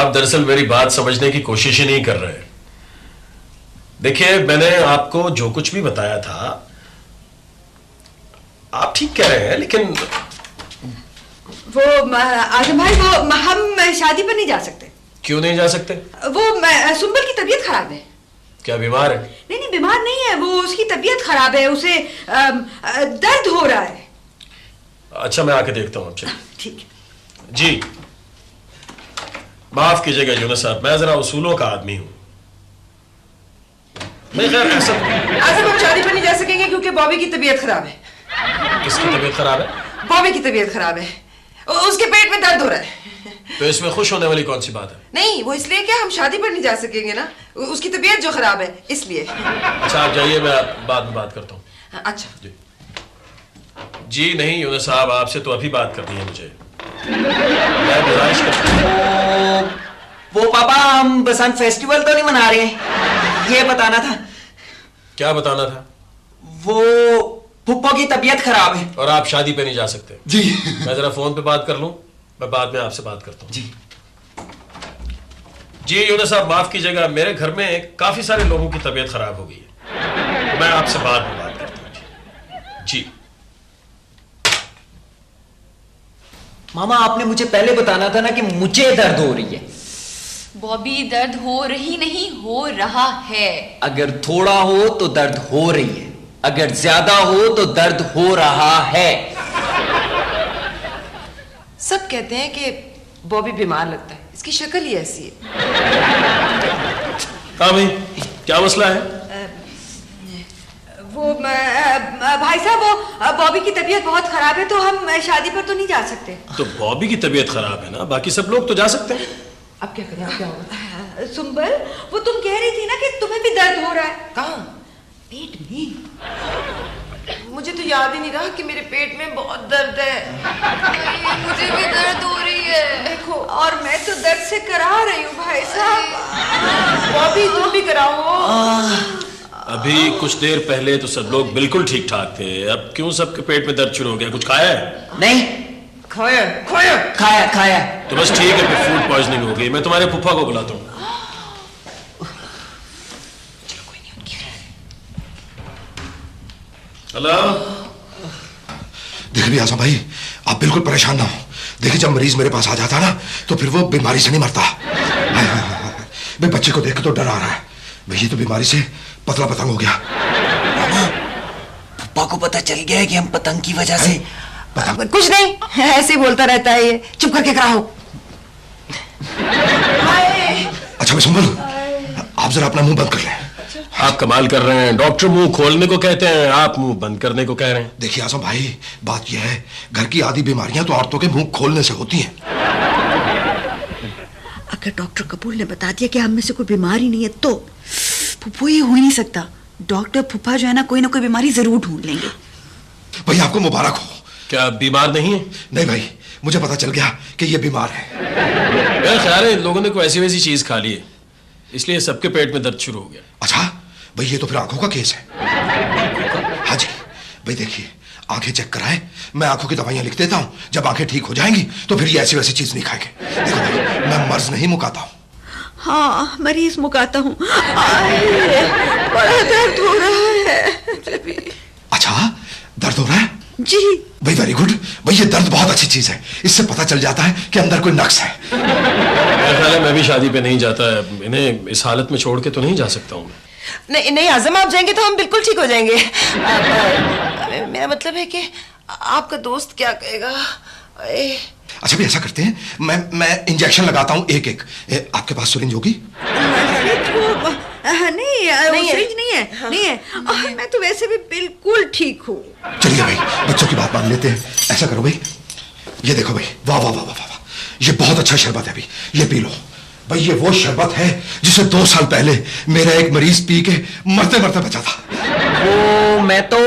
आप दरअसल मेरी बात समझने की कोशिश ही नहीं कर रहे। देखिए, मैंने आपको जो कुछ भी बताया था आप ठीक कह रहे हैं, लेकिन वो आजम भाई, वो हम शादी पर नहीं जा सकते। क्यों नहीं जा सकते? वो सुंबल की तबीयत खराब है। क्या बीमार है? नहीं नहीं, बीमार नहीं है, वो उसकी तबीयत खराब है, उसे दर्द हो रहा है। अच्छा, मैं आके देखता हूँ। अच्छा ठीक है जी। माफ कीजिएगा यूनुस साहब, मैं जरा उसूलों का आदमी हूं। मैं खैर ऐसा आजम, हम शादी पर नहीं जा सकेंगे क्योंकि बॉबी की तबीयत खराब है। किसकी तबीयत खराब है? बॉबी की तबीयत खराब है, उसके पेट में दर्द हो रहा है। तो इसमें खुश होने वाली कौन सी बात है? नहीं, वो इसलिए क्या हम शादी पर नहीं जा सकेंगे ना, उसकी तबीयत जो खराब है इसलिए। अच्छा आप जाइए, मैं बाद में बात करता हूँ। अच्छा जी। जी नहीं यूनुस साहब, आपसे तो अभी बात करनी है मुझे। मैं गुजारिश करता हूँ। वो पापा, हम बसंत फेस्टिवल तो नहीं मना रहे हैं, ये बताना था। क्या बताना था? वो फुप्पो की तबीयत खराब है और आप शादी पे नहीं जा सकते? जी। मैं जरा फोन पे बात कर लूं, मैं बाद में आपसे बात करता हूँ। जी जी यूनुस साहब, माफ कीजिएगा, मेरे घर में काफी सारे लोगों की तबीयत खराब हो गई है, तो मैं आपसे बाद में बात करता हूँ। जी। मामा, आपने मुझे पहले बताना था ना कि मुझे दर्द हो रही है। बॉबी, दर्द हो रही नहीं, हो रहा है। अगर थोड़ा हो तो दर्द हो रही है, अगर ज्यादा हो तो दर्द हो रहा है। सब कहते हैं कि बॉबी बीमार लगता है, इसकी शक्ल ही ऐसी है। हाँ भाई, क्या मसला है? वो भाई साहब, वो बॉबी की तबीयत बहुत खराब है, तो हम शादी पर तो नहीं जा सकते। तो बॉबी की तबीयत खराब है ना, बाकी सब लोग तो जा सकते हैं। अब क्या करें? अब क्या होगा? सुंबल, वो तुम कह रही थी ना कि तुम्हें भी दर्द हो रहा है। कहाँ? पेट में। मुझे तो याद ही नहीं रहा कि मेरे पेट में बहुत दर्द है। मुझे भी दर्द हो रही है। देखो, और मैं तो दर्द से करा रही हूँ भाई साहब। बॉबी, तुम भी कराओ। अभी कुछ देर पहले तो सब लोग बिल्कुल ठीक ठाक थे, अब क्यों सबके पेट में दर्द शुरू हो गया? कुछ खाया है? नहीं। खाया खाया खाया खाया। तो बस ठीक है, फिर फूड पॉइजनिंग हो गई। मैं तुम्हारे फूफा को बुलाता हूँ। हेलो। देखिए आजम भाई, आप बिल्कुल परेशान ना हो। देखिए, जब मरीज मेरे पास आ जाता है ना, तो फिर वो बीमारी से नहीं मरता। भाई, बच्चे को देख के तो डर आ रहा है। भाई, ये तो बीमारी से पतला पतंग हो गया। पापा को पता चल गया है कि हम पतंग की वजह से। कुछ नहीं, ऐसे ही बोलता रहता है ये। चुप करके कराओ। अच्छा मैं सुंबल, आप जरा अपना मुंह बंद कर लें। आप कमाल कर रहे हैं, डॉक्टर मुंह खोलने को कहते हैं, आप मुंह बंद करने को कह रहे हैं। देखिए आजम भाई, बात यह है, घर की आधी बीमारियां तो औरतों के मुंह खोलने से होती हैं। अगर डॉक्टर कपूर ने बता दिया कि हम में से कोई बीमारी नहीं है, तो फुफ्फू, ये हो ही नहीं सकता। डॉक्टर फुफ्फा जो है ना कोई बीमारी जरूर ढूंढ लेंगे। भाई, आपको मुबारक हो। क्या बीमार नहीं है? नहीं भाई, मुझे पता चल गया कि ये बीमार है। मेरा ख्याल है इन लोगों ने कोई ऐसी वैसी चीज खा ली है, इसलिए सबके पेट में दर्द शुरू हो गया। अच्छा भाई, ये तो फिर आंखों का केस है। हाँ जी भाई, देखिए, आंखें चेक कराएं, मैं आंखों की दवाइयां लिख देता हूँ। जब आंखें ठीक हो जाएंगी तो फिर ये ऐसी वैसी चीज नहीं खाएंगे। देखो भाई, मैं मर्ज नहीं मुकाता हूँ। हाँ, मरीज मुकाता हूँ। बड़ा दर्द हो रहा है। अच्छा, दर्द हो रहा है जी भाई, वेरी गुड भाई। ये दर्द बहुत अच्छी चीज है, इससे पता चल जाता है कि अंदर कोई नक्स है। मेरा ख्याल है मैं भी शादी पे नहीं जाता, इन्हें इस हालत में छोड़ के तो नहीं जा सकता हूँ मैं। नहीं नहीं आजम, आप जाएंगे तो हम बिल्कुल ठीक हो जाएंगे। मेरा मतलब है कि आपका दोस्त क्या कहेगा। अच्छा भी ऐसा करते हैं, मैं इंजेक्शन लगाता हूँ एक एक। आपके पास सिरिंज होगी? नहीं, सिरिंज नहीं है। हाँ। नहीं है। और मैं तो वैसे भी बिल्कुल ठीक हूँ। चलिए भाई, बच्चों की बात मान लेते हैं। ऐसा करो भाई, ये देखो भाई, वाह वाह वाह वाह वाह, ये बहुत अच्छा शरबत है भाई, ये पी लो भाई। ये वो शरबत है जिसे 2 साल पहले मेरा एक मरीज पी के मरते मरते बचा था। वो मैं तो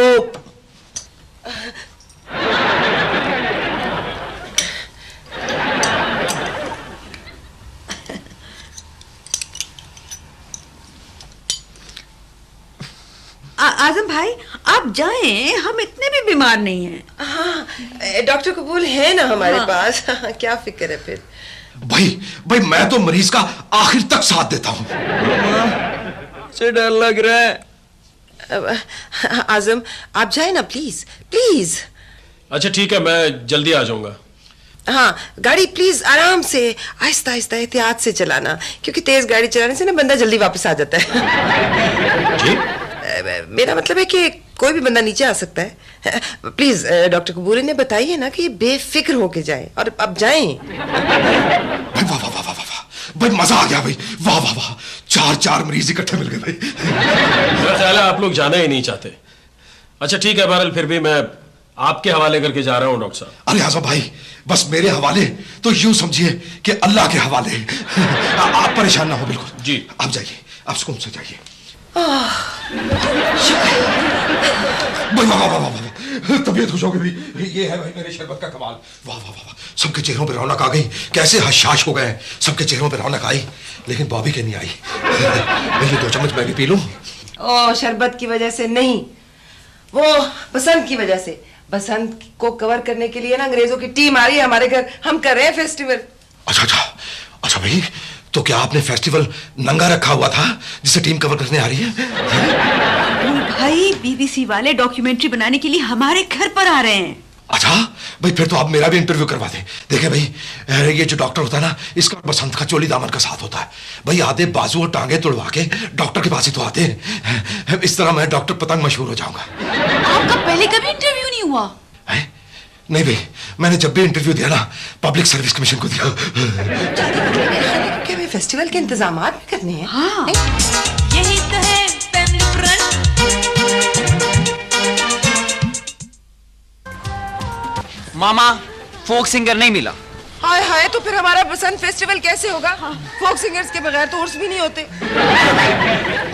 आजम भाई, आप जाएं, हम इतने भी बीमार नहीं हैं। हाँ, डॉक्टर कबूल है ना हमारे पास। हाँ, क्या फिक्र है फिर। भाई भाई मैं तो मरीज का आखिर तक साथ देता हूं। से डर लग रहा है। आजम आप जाए ना प्लीज प्लीज। अच्छा ठीक है, मैं जल्दी आ जाऊंगा। हाँ गाड़ी प्लीज आराम से आहिस्ता आहिस्ता एहतियात से चलाना, क्योंकि तेज गाड़ी चलाने से ना बंदा जल्दी वापस आ जाता है। जी? मेरा मतलब है कि कोई भी बंदा नीचे आ सकता है। प्लीज डॉक्टर कबूरी ने बताइए ना कि बेफिक्र होके जाएं, और अब जाएं। भाई वाह वाह वाह वाह वाह भाई, मजा आ गया भाई, वाह वाह वाह, चार मरीज इकट्ठे मिल गए भाई। मेरा ख्याल है आप लोग जाना ही नहीं चाहते। अच्छा ठीक है, बहरहाल फिर भी मैं आपके हवाले करके जा रहा हूं डॉक्टर साहब। अरे आजम भाई बस मेरे हवाले तो यूं समझिए कि अल्लाह के हवाले। आप परेशान ना हो बिल्कुल। जी आप जाइए, आप सुकून से जाइए। भाई वाह वाह वाह वाह, तबीयत खुश हो गई भाई। ये है भाई मेरे शरबत का कमाल। वाह वाह वाह, सबके चेहरों पे रौनक आ गई, कैसे हशाश हो गए, सबके चेहरों पे रौनक आई, लेकिन बॉबी के नहीं आई। ये 2 चम्मच मैं भी पी लूं। ओ शरबत की वजह से नहीं, वो बसंत की वजह से। बसंत को कवर करने के लिए ना अंग्रेजों की टीम आ रही है हमारे घर, हम कर रहे हैं फेस्टिवल। अच्छा अच्छा अच्छा भाई, तो क्या आपने फेस्टिवल नंगा रखा हुआ था जिसे टीम कवर करने आ रही है? भाई बीबीसी वाले डॉक्यूमेंट्री बनाने के लिए हमारे घर पर आ रहे हैं। अच्छा भाई फिर तो आप मेरा भी इंटरव्यू करवा दें। देखे भाई ये जो डॉक्टर होता है ना, इसका बसंत का चोली दामन का साथ होता है भाई। आधे बाजू और टांगे तुड़वा के डॉक्टर के पास ही तो आते हैं। इस तरह मैं डॉक्टर पतंग मशहूर हो जाऊंगा। आपका पहले कभी इंटरव्यू नहीं हुआ? है? नहीं भाई, मैंने जब भी इंटरव्यू दिया ना पब्लिक सर्विस कमीशन को दिया। क्या भाई फेस्टिवल के इंतजाम भी करने हैं? हाँ। यही तो है फैमिली फ्रंट। मामा फोक सिंगर नहीं मिला। हाय हाय, तो फिर हमारा बसंत फेस्टिवल कैसे होगा? फोक सिंगर्स के बगैर तो उर्स भी नहीं होते।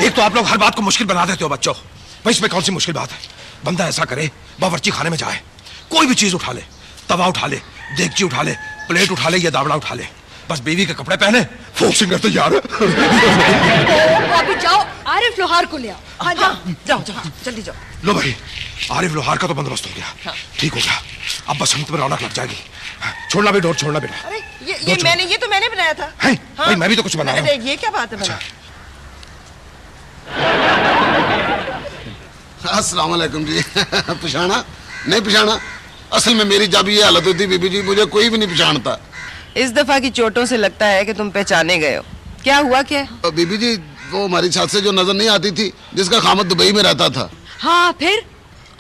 एक तो आप लोग हर बात को मुश्किल बना देते हो बच्चों। भाई इसमें कौन सी मुश्किल बात है? बंदा ऐसा करे, बावर्ची खाने में जाए, कोई भी चीज उठा ले, तवा उठा ले, देगची उठा ले, प्लेट उठा ले या दावड़ा उठा ले, बस बीवी के कपड़े पहने, फोक सिंगर तैयार है। अभी जाओ आरिफ लोहार को ले आओ। हाँ जाओ जाओ जाओ जल्दी जाओ। लो भाई, आरिफ लोहार का तो बंदोबस्त हो गया। ठीक हो गया, अब बसंत में रौनक लग जाएगी। छोड़ना भी डोर, छोड़ना बेटा। अरे ये तो मैंने बनाया था। है? भाई मैं भी तो कुछ बनाया हूं। ये क्या बात है? अच्छा। अस्सलाम वालेकुम जी। पछाना नहीं पछाना? असल में मेरी जब ये हालत होती बीबी जी, मुझे कोई भी नहीं पहचानता। इस दफा की चोटों से लगता है कि तुम पहचाने गए हो। क्या हुआ क्या? बीबी जी वो हमारी छत से जो नजर नहीं आती थी, जिसका खामद दुबई में रहता था। हाँ फिर?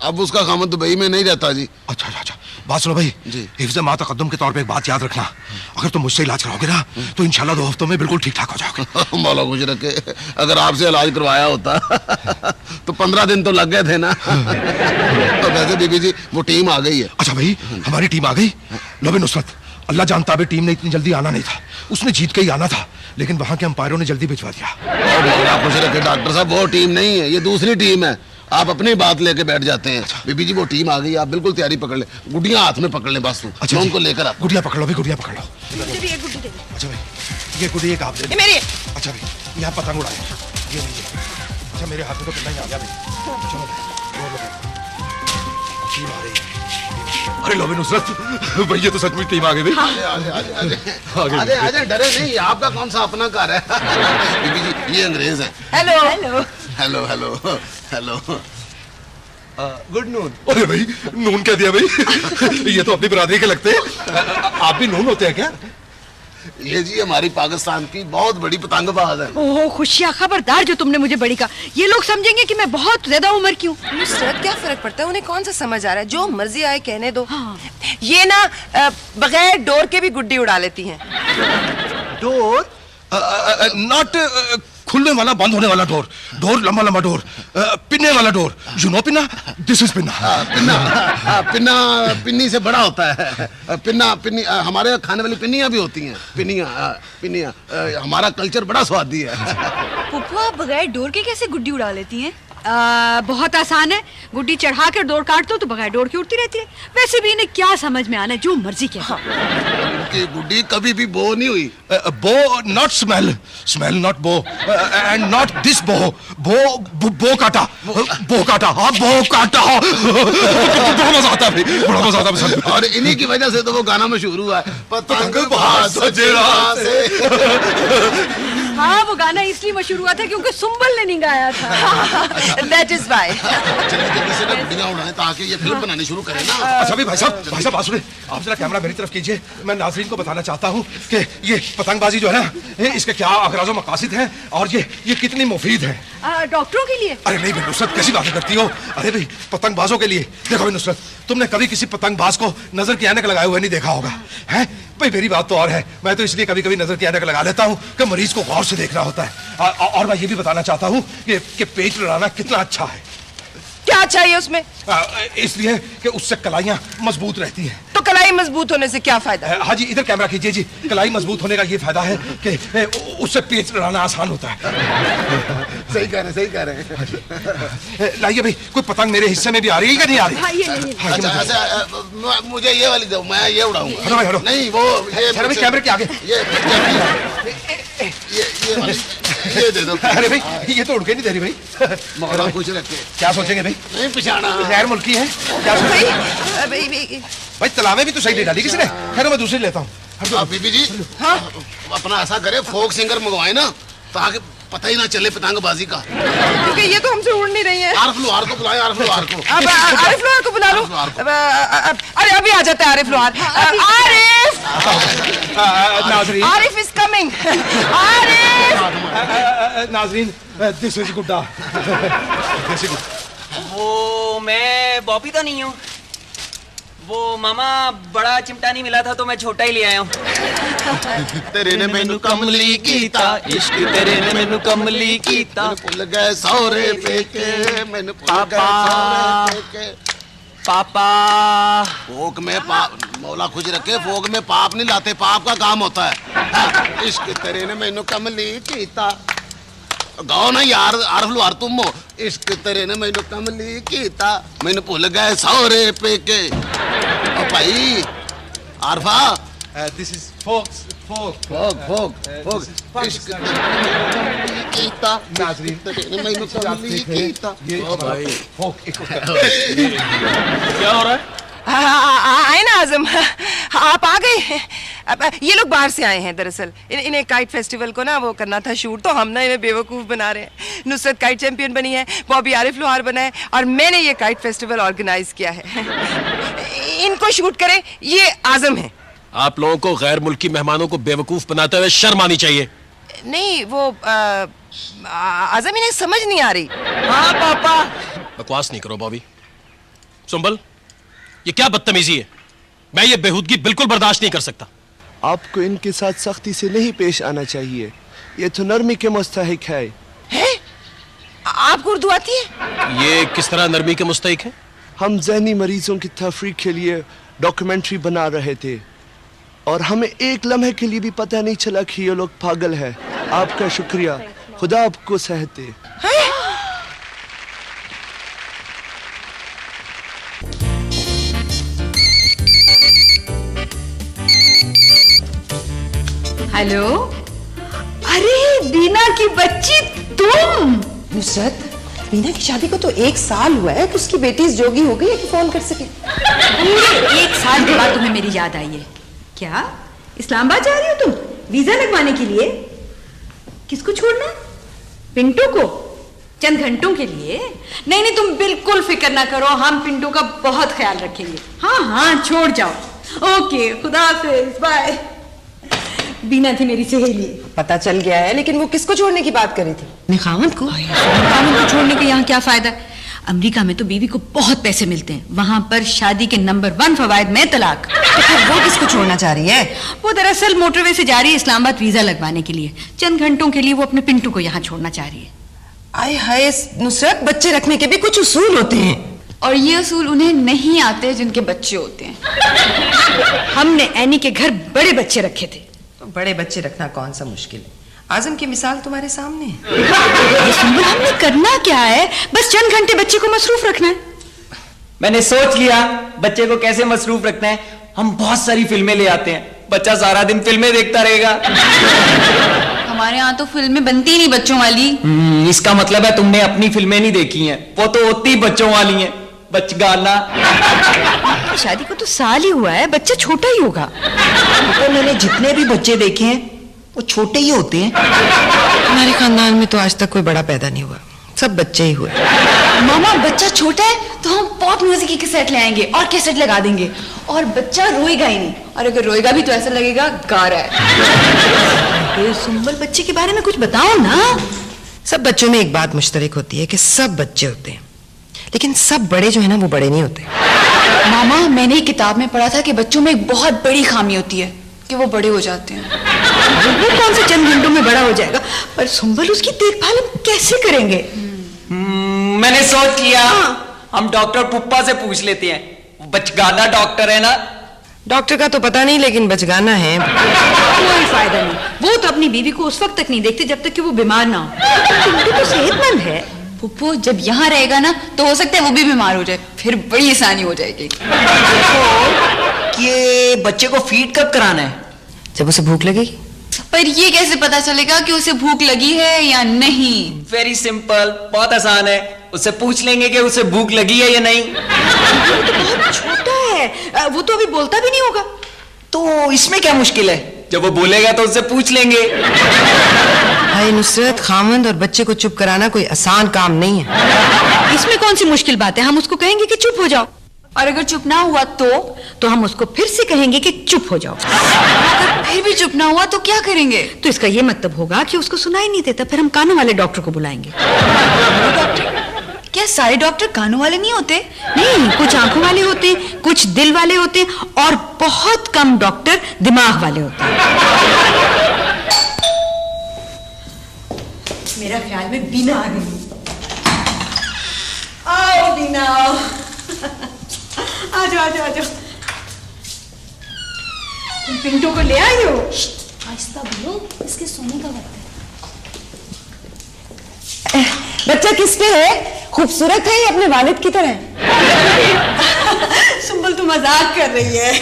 अब उसका खामद दुबई में नहीं रहता जी। अच्छा अच्छा अच्छा, बात सुनो भाई जी। हिफ्ज़ मा तक़द्दुम के तौर पे एक बात याद रखना, अगर तुम मुझसे इलाज कराओगे ना तो इंशाल्लाह 2 हफ्तों में बिल्कुल ठीक ठाक हो जाओगे। मौला खुश रखे, अगर आपसे इलाज करवाया होता तो 15 दिन तो लग गए थे ना। तो वैसे बीबी जी वो टीम आ गई है। अच्छा भाई हमारी टीम आ गई। लो भी नुसरत, अल्लाह जानता है टीम ने इतनी जल्दी आना नहीं था, उसने जीत के ही आना था, लेकिन वहां के अंपायरों ने जल्दी भिजवा दिया। आप खुश रखे डॉक्टर साहब, वो टीम नहीं है, ये दूसरी टीम है। आप अपनी बात लेके बैठ जाते हैं। अच्छा। बीबी जी वो टीम आ गई, आप बिल्कुल तैयारी पकड़ ले, गुड़ियां हाथ में पकड़ ले बस। अच्छा मैं उनको लेकर आता। गुड़िया पकड़ लो भाई, गुड़िया पकड़ लो। मुझे भी एक गुड्डी दे दो। अच्छा भाई ये गुड़िया एक आप दे दो। ये मेरी है। अच्छा भाई यहाँ पतंग उड़ाए, ये नहीं है। अच्छा मेरे हाथ में तो कितना ही आ गया भाई। चलो भाई, टीम आ रही है। अरे लो भी नुसरत भाई, ये तो सचमुच टीम आ गई भाई। आजे डरे नहीं, आपका कौन सा अपना घर है। बीबी जी ये अंग्रेज है। Hello hello hello hello hello. Good noon. अरे भाई नून क्या दिया भाई? ये तो अपनी बरादरी के लगते हैं। आप भी नून होते हैं क्या? ये जी हमारी पाकिस्तान की बहुत बड़ी पतंगबाज है। ओह खुशियाँ, खबरदार जो तुमने मुझे बड़ी कहा। ये लोग समझेंगे कि मैं बहुत ज्यादा उम्र की हूँ। नुसरत क्या फर्क पड़ता है, उन्हें कौन सा समझ आ रहा है? जो मर्जी आए कहने दो। हाँ। ये ना बगैर डोर के भी गुड्डी उड़ा लेती हैं। डोर? नॉट खुलने वाला बंद होने वाला डोर, डोर लंबा लंबा डोर, पिन्ने वाला डोर। यू नो पिन्ना? दिस इज पिन्ना। पिन्ना पिन्ना पिन्नी से बड़ा होता है। पिन्ना पिन्नी हमारे खाने वाली पिन्नियां भी होती हैं। पिन्नियां हमारा कल्चर बड़ा स्वादी है। पुप्पा बगैर डोर के कैसे गुड्डी उड़ा लेती हैं? बहुत आसान है, गुड्डी चढ़ा कर डोर काट दो तो बगैर डोर की उड़ती रहती है। वैसे भी इन्हें क्या समझ में आना है, जो मर्जी कहे। की गुड्डी कभी भी बो नहीं हुई। बो नॉट स्मेल, स्मेल नॉट बो, एंड नॉट दिस बो, बो काटा, बो काटा, हाँ बो काटा। बड़ा मजा आता है भाई, बड़ा मजा आता है। और इन्हीं की वजह से तो वो गाना मशहूर हुआ है, पतंग बाज सजना से। हाँ, वो गाना इसलिए मशहूर हुआ था क्योंकि सुंबल ने नहीं गाया था। That is why. चलिए जल्दी से ना गुड्डियां उड़ाएं ताकि ये फिल्म बनानी शुरू करें ना। अच्छा भाई भाई साहब बात सुने, आप जरा कैमरा मेरी तरफ कीजिए। मैं नाज़रीन को बताना चाहता हूँ कि ये पतंगबाजी जो है ना, इसके क्या अगराज़ व मकासिद हैं और ये कितनी मुफीद है। डॉक्टरों के लिए? अरे नहीं भाई नुसरत, कैसी बातें करती हो? अरे भाई पतंगबाजों के लिए। देखो भाई नुसरत, तुमने कभी किसी पतंगबाज को नजर की ऐनक लगाए हुए नहीं देखा होगा, है भाई? मेरी बात तो और है, मैं तो इसलिए कभी कभी नजर की ऐनक लगा लेता हूँ कि मरीज को गौर से देखना होता है। और मैं ये भी बताना चाहता हूँ कि पेट लड़ाना कितना अच्छा है। क्या चाहिए उसमें? इसलिए कि उससे कलाइयां मजबूत रहती हैं। तो कलाई मजबूत होने से क्या फायदा? हाँ जी, इधर कैमरा कीजिए जी। कलाई मजबूत होने का ये फायदा है कि उससे पेट लड़ाना आसान होता है। सही कह रहे हैं। लाइए भाई, कोई पतंग मेरे हिस्से में भी आ रही है क्या नहीं आ रही? हाँ, ये नहीं। अच्छा, मुझे ये वाली दो, मैं ये उड़ाऊंगा। हटो भाई हटो। नहीं वो ये कैमरे के आगे ये दे दो। अरे भाई ये तो उड़ के नहीं दे रही भाई। मौला कुछ रखे, क्या सोचेंगे भाई? नहीं पिछाना गैर मुल्की है क्या सोचेंगे? भाई तलावे भी तो सही नहीं डाली किसी ने। खैर मैं दूसरी लेता हूँ। बीबी जी, हाँ अपना ऐसा करे, फोक सिंगर मंगवाए ना ताकि पता ही ना चले पतंगबाजी का, क्योंकि ये तो हमसे उड़ नहीं रही है। आरिफ लोहार को बुलाए, आरिफ लोहार को। अब आरिफ लोहार को बुला लो। अरे अभी आ जाता है Arif Lohar. Arif, Arif is coming. Arif, Nazreen, this is गुड्डा। वो मैं बॉबी तो नहीं हूँ, वो मामा बड़ा चिमटा नहीं मिला था तो मैं छोटा ही ले आया हूँ। तेरे ने मैनू कमली कीता, इश्क तेरे ने मैनू कमली कीता, भुल गए सौरे पेके, मैनू भुल गए पापा। सौरे पेके। पापा फोक में पाप, मौला खुश रखे, फोक में पाप नहीं लाते, पाप का काम होता है। इश्क तेरे ने मैनू कमली कीता, गाओ ना यार आरिफ लोहार तुम हो। इश्क तेरे ने मैनू कमली कीता, मैनू भुल गए सौरे पेके। भाई आरफा, दिस इज फोक। इश्क कीता, नाज़रीन, तेरे ने मैनू कमली कीता। क्या हो रहा है? आए ना आजम, आप आ गए। अब ये लोग बाहर से आए हैं दरअसल। इन्हें काइट फेस्टिवल को ना वो करना था शूट, तो हम ना इन्हें बेवकूफ़ बना रहे हैं। नुसरत काइट चैंपियन बनी है, बॉबी आरिफ लोहार बना है, और मैंने ये काइट फेस्टिवल ऑर्गेनाइज किया है। इनको शूट करें, ये आजम है। आप लोगों को गैर मुल्की मेहमानों को बेवकूफ बनाते हुए शर्म आनी चाहिए। नहीं वो आजम इन्हें समझ नहीं आ रही। हाँ पापा। बकवास नहीं करो बॉबी। सुंबल, ये क्या बदतमीजी है? मैं ये बेहूदगी बिल्कुल बर्दाश्त नहीं कर सकता। आपको इनके साथ सख्ती से नहीं पेश आना चाहिए, ये तो नरमी के मुस्तहिक है। आपको उर्दू आती है? ये किस तरह नरमी के मुस्तहिक है? हम जहनी मरीजों की तफरीक के लिए डॉक्यूमेंट्री बना रहे थे और हमें एक लम्हे के लिए भी पता नहीं चला कि ये लोग पागल है। आपका शुक्रिया, खुदा आपको सेहत दे। हेलो, अरे दीना की बच्ची तुम? नुसरत, मीना की शादी को तो 1 साल हुआ है कि उसकी बेटी इस जोगी हो गई है कि फोन कर सके। पूरे 1 साल के बाद तुम्हें मेरी याद आई है क्या? इस्लामाबाद जा रही हो तुम वीजा लगवाने के लिए? किसको छोड़ना? पिंटू को? चंद घंटों के लिए? नहीं नहीं, तुम बिल्कुल फिक्र ना करो, हम पिंटू का बहुत ख्याल रखेंगे। हाँ हाँ, छोड़ जाओ। ओके, खुदा हाफिज, बाय। बीना थी मेरी सहेली। पता चल गया है, लेकिन वो किसको छोड़ने की बात कर रही थी? निखावत को। निखावत को छोड़ने के यहाँ क्या फायदा? अमेरिका में तो बीवी को बहुत पैसे मिलते हैं, वहां पर शादी के नंबर 1 फवायद में तलाक। तो फिर वो किसको छोड़ना चाह रही है? वो दरअसल मोटरवे से जा रही है इस्लामाबाद वीजा लगवाने के लिए। चंद घंटों के लिए वो अपने पिंटू को यहाँ छोड़ना चाह रही है। आय हाय नुसरत, बच्चे रखने के भी कुछ उसूल होते हैं, और ये असूल उन्हें नहीं आते जिनके बच्चे होते हैं। हमने एनी के घर बड़े बच्चे रखे थे। तो बड़े बच्चे रखना कौन सा मुश्किल है? आजम की मिसाल तुम्हारे सामने है। हमने करना क्या है? बस चंद घंटे बच्चे को मसरूफ रखना है। मैंने सोच लिया बच्चे को कैसे मसरूफ रखना है। हम बहुत सारी फिल्में ले आते हैं, बच्चा सारा दिन फिल्में देखता रहेगा। हमारे यहाँ तो फिल्में बनती ही नहीं बच्चों वाली। इसका मतलब है तुमने अपनी फिल्में नहीं देखी हैं, वो तो होती बच्चों वाली हैं, बचगाना। शादी को तो साल ही हुआ है, बच्चा छोटा ही होगा। तो मैंने जितने भी बच्चे देखे हैं वो छोटे ही होते हैं। हमारे खानदान में तो आज तक कोई बड़ा पैदा नहीं हुआ, सब बच्चे ही हुए। मामा बच्चा छोटा है तो हम पॉप म्यूजिक की कैसेट ले आएंगे और कैसेट लगा देंगे और बच्चा रोएगा ही नहीं, और अगर रोएगा भी तो ऐसा लगेगा गा रहा है। सुंबल बच्चे के बारे में कुछ बताओ ना। सब बच्चों में एक बात मुश्तरक होती है कि सब बच्चे होते हैं, लेकिन सब बड़े जो है ना वो बड़े नहीं होते। मामा मैंने एक किताब में पढ़ा था कि बच्चों में एक बहुत बड़ी खामी होती है कि वो बड़े हो जाते हैं। वो कौन से चंद घंटों में बड़ा हो जाएगा, पर सुंबल उसकी देखभाल हम कैसे करेंगे? मैंने सोच लिया, हम डॉक्टर पुप्पा से पूछ लेते हैं, वो बचगाना डॉक्टर है ना। डॉक्टर का तो पता नहीं, लेकिन बचगाना है। कोई फायदा नहीं, वो तो अपनी बीवी को उस वक्त तक नहीं देखते जब तक कि वो बीमार ना हो। तुमको तो सेहतमंद है। पुप्पू जब यहाँ रहेगा ना तो हो सकता है वो भी बीमार हो जाए, फिर बड़ी आसानी हो जाएगी। ये बच्चे को फीड कब कराना है? जब उसे भूख लगेगी। पर ये कैसे पता चलेगा कि उसे भूख लगी है या नहीं? वेरी सिंपल, बहुत आसान है, उससे पूछ लेंगे कि उसे भूख लगी है या नहीं। वो तो बहुत छोटा है, वो तो अभी बोलता भी नहीं होगा। तो इसमें क्या मुश्किल है? जब वो बोलेगा तो उससे पूछ लेंगे। हाय नुसरत, खामंद और बच्चे को चुप कराना कोई आसान काम नहीं है। इसमें कौन सी मुश्किल बात है? हम उसको कहेंगे कि चुप हो जाओ, और अगर चुप ना हुआ तो हम उसको फिर से कहेंगे कि चुप हो जाओ। अगर फिर भी चुप ना हुआ तो क्या करेंगे? तो इसका ये मतलब होगा कि उसको सुनाई नहीं देता, फिर हम कानों वाले डॉक्टर को बुलाएंगे। क्या सारे डॉक्टर कानों वाले नहीं होते? नहीं, कुछ आंखों वाले होते हैं, कुछ दिल वाले होते हैं, और बहुत कम डॉक्टर दिमाग वाले होते हैं। मेरा ख्याल में बीना आ गई। आओ बीना, आओ। आ जाओ, आ जाओ, आ जाओ। तुम पिंटू को ले आई हो? आहिस्ता बोलो, इसके सोने का वक्त है। बच्चा किस पे है? खूबसूरत है या अपने वालिद की तरह? सुंबल तू मजाक कर रही है।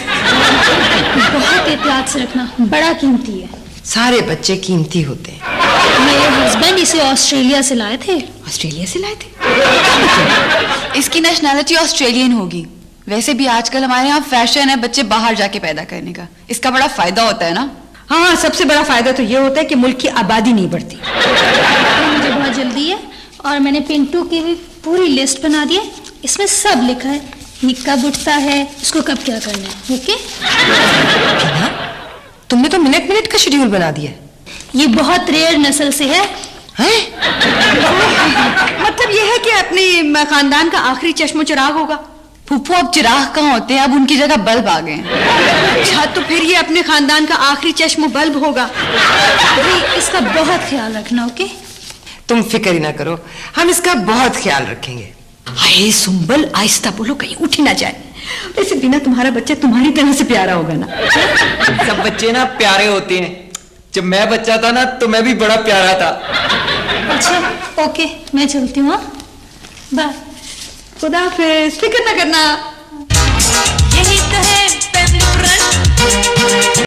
बहुत एहतियात से रखना, बड़ा कीमती है। सारे बच्चे कीमती होते हैं। मेरे हस्बैंड इसे ऑस्ट्रेलिया से लाए थे। ऑस्ट्रेलिया से लाए थे? इसकी नेशनैलिटी ऑस्ट्रेलियन होगी। वैसे भी आजकल हमारे यहाँ फैशन है बच्चे बाहर जाके पैदा करने का, इसका बड़ा फायदा होता है ना। हाँ, सबसे बड़ा फायदा तो ये होता है कि मुल्क की आबादी नहीं बढ़ती। मुझे बहुत जल्दी है और मैंने पिंटू की भी पूरी लिस्ट बना दी है, इसमें सब लिखा है, ये कब उठता है, इसको कब क्या करना है। ओके? तुमने तो मिनट मिनट का शेड्यूल बना दिया है। ये बहुत रेयर नस्ल से है। मतलब ये है कि अपने खानदान का आखिरी चश्मो चिराग होगा। फूफू अब चिराग कहाँ होते हैं, अब उनकी जगह बल्ब आ गए हैं। अच्छा, तो फिर ये अपने खानदान का आखिरी चश्मो बल्ब होगा। इसका बहुत ख्याल रखना। ओके? तुम फिक्र ही ना करो, हम इसका बहुत ख्याल रखेंगे। हाय सुंबल, आहिस्ता बोलो, कहीं उठ ही ना जाए। वैसे बिना तुम्हारा बच्चा तुम्हारी तरह से प्यारा होगा ना? सब बच्चे ना प्यारे होते हैं। जब मैं बच्चा था ना तो मैं भी बड़ा प्यारा था। अच्छा ओके, मैं चलती हूँ। बाय। खुदा हाफिज़, फिक्र ना करना। यही तो है